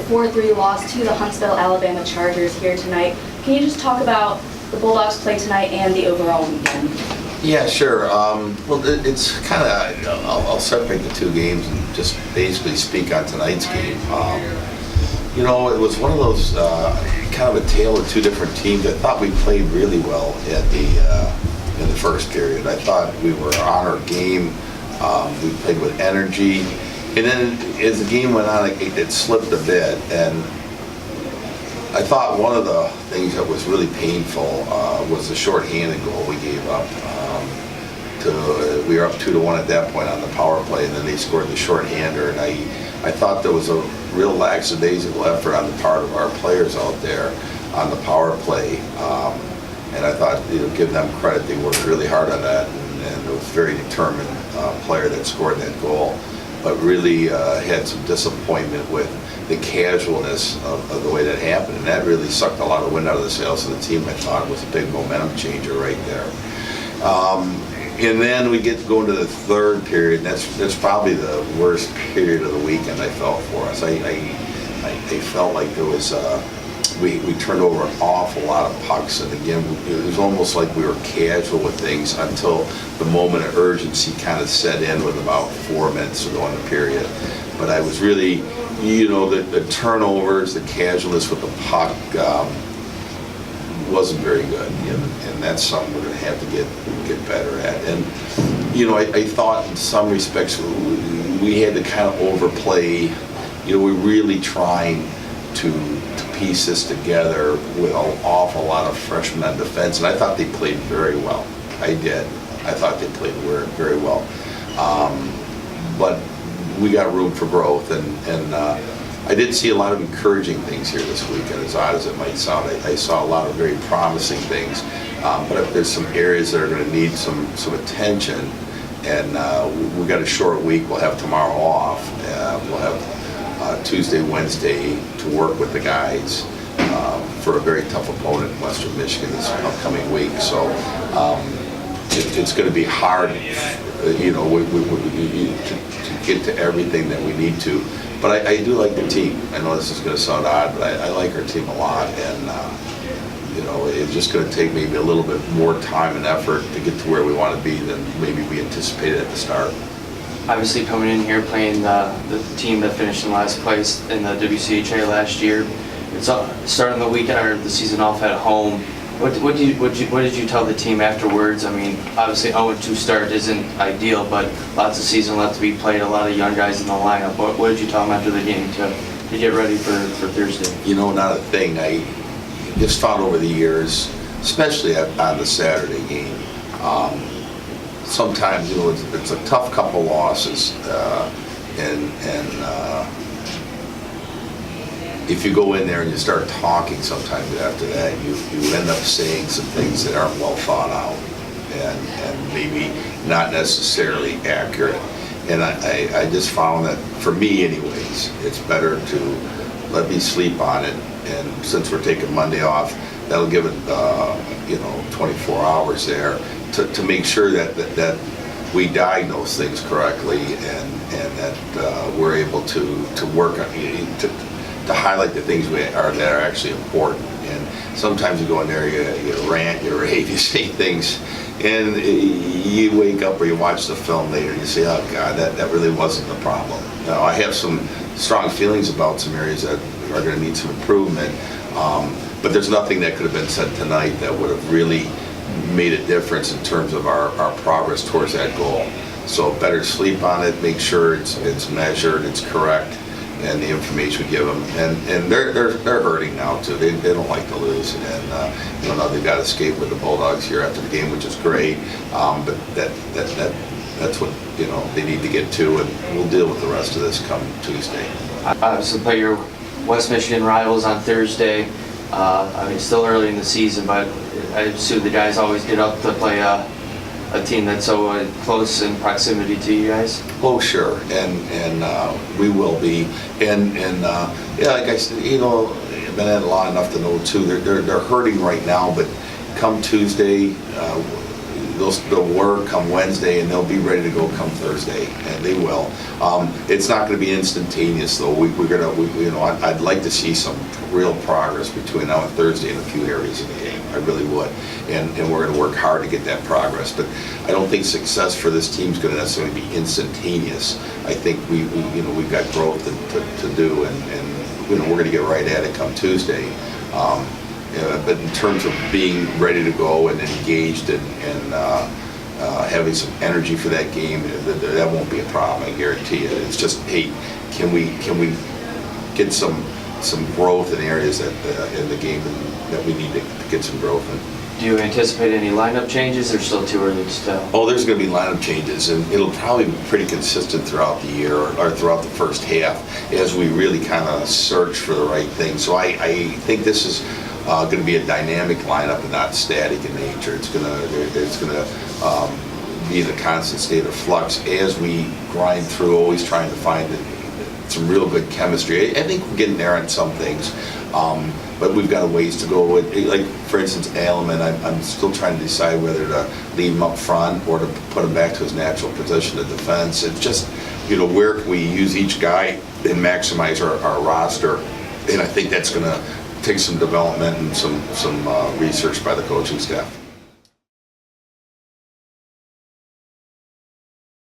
4-3 loss to the Huntsville, Alabama Chargers here tonight. Can you just talk about the Bulldogs' play tonight and the overall weekend? Yeah, sure. Well, it's kind of, I'll separate the two games and just basically speak on tonight's game. You know, it was one of those kind of a tale of two different teams. I thought we played really well in the first period. I thought we were on our game. We played with energy. And then as the game went on, it slipped a bit. And I thought one of the things that was really painful was the shorthanded goal we gave up. We were up 2-1 at that point on the power play, and then they scored the shorthander. And I thought there was a real lackadaisical effort on the part of our players out there on the power play. And I thought, give them credit, they worked really hard on that, and it was a very determined player that scored that goal. But really had some disappointment with the casualness of the way that happened, and that really sucked a lot of wind out of the sails of the team. I thought it was a big momentum changer right there. And then we get to go into the third period, and that's probably the worst period of the weekend I felt for us. I felt like there was we turned over an awful lot of pucks, and again it was almost like we were casual with things until the moment of urgency kind of set in with about 4 minutes to go in the period. But I was really, the turnovers, the casualness with the puck wasn't very good, and that's something we're going to have to get better at. And I thought in some respects we had to kind of overplay. We're really trying to piece this together with an awful lot of freshmen on defense, and I thought they played very well. I did. I thought they played very well. But we got room for growth, and I did see a lot of encouraging things here this weekend, as odd as it might sound. I saw a lot of very promising things, but there's some areas that are going to need some attention, and we've got a short week. We'll have tomorrow off. We'll have Tuesday, Wednesday to work with the guys for a very tough opponent in Western Michigan this upcoming week. So it's going to be hard, to get to everything that we need to. But I do like the team. I know this is going to sound odd, but I like our team a lot, and it's just going to take maybe a little bit more time and effort to get to where we want to be than maybe we anticipated at the start. Obviously, coming in here playing the team that finished in last place in the WCHA last year, it's starting the weekend or the season off at home. What did you tell the team afterwards? I mean, obviously 0-2 start isn't ideal, but lots of season left to be played, a lot of young guys in the lineup. What did you tell them after the game to get ready for Thursday? Not a thing. I just found over the years, especially on the Saturday game, sometimes it's a tough couple losses, and if you go in there and you start talking sometimes after that, you end up saying some things that aren't well thought out and maybe not necessarily accurate. And I just found that, for me anyways, it's better to let me sleep on it. And since we're taking Monday off, that'll give it 24 hours there to make sure that we diagnose things correctly, and that we're able to work on to highlight the things that are actually important. And sometimes you go in there, you rant, you rave, you say things, and you wake up or you watch the film later and you say, oh God, that really wasn't the problem. Now, I have some strong feelings about some areas that are going to need some improvement, but there's nothing that could have been said tonight that would have really made a difference in terms of our progress towards that goal. So better sleep on it, make sure it's measured, it's correct, and the information we give them, and they're hurting now too. They don't like to lose, and now they've got to escape with the Bulldogs here after the game, which is great. But that's what they need to get to, and we'll deal with the rest of this come Tuesday. Obviously, play your West Michigan rivals on Thursday. Still early in the season, but I assume the guys always get up to play a team that's so close in proximity to you guys. Oh, sure, and we will be, and like I said, I've been at it long enough to know too. They're hurting right now, but come Tuesday, they'll work come Wednesday and they'll be ready to go come Thursday, and they will. It's not going to be instantaneous though. I'd like to see some real progress between now and Thursday in a few areas of the game. I really would, and we're going to work hard to get that progress. But I don't think success for this team is going to necessarily be instantaneous. I think we've got growth to do, and we're going to get right at it come Tuesday. But in terms of being ready to go and engaged and having some energy for that game, that won't be a problem. I guarantee you. It's just, hey, can we get some growth in areas in the game that we need to get some growth in. Do you anticipate any lineup changes, or still too early to tell? Oh, there's going to be lineup changes, and it'll probably be pretty consistent throughout the year or throughout the first half as we really kind of search for the right thing. So I think this is going to be a dynamic lineup and not static in nature. It's going to be in a constant state of flux as we grind through, always trying to find some real good chemistry. I think we're getting there on some things. But we've got a ways to go. Like, for instance, Alleman, I'm still trying to decide whether to leave him up front or to put him back to his natural position of defense. It's just, where can we use each guy and maximize our roster? And I think that's going to take some development and some research by the coaching staff.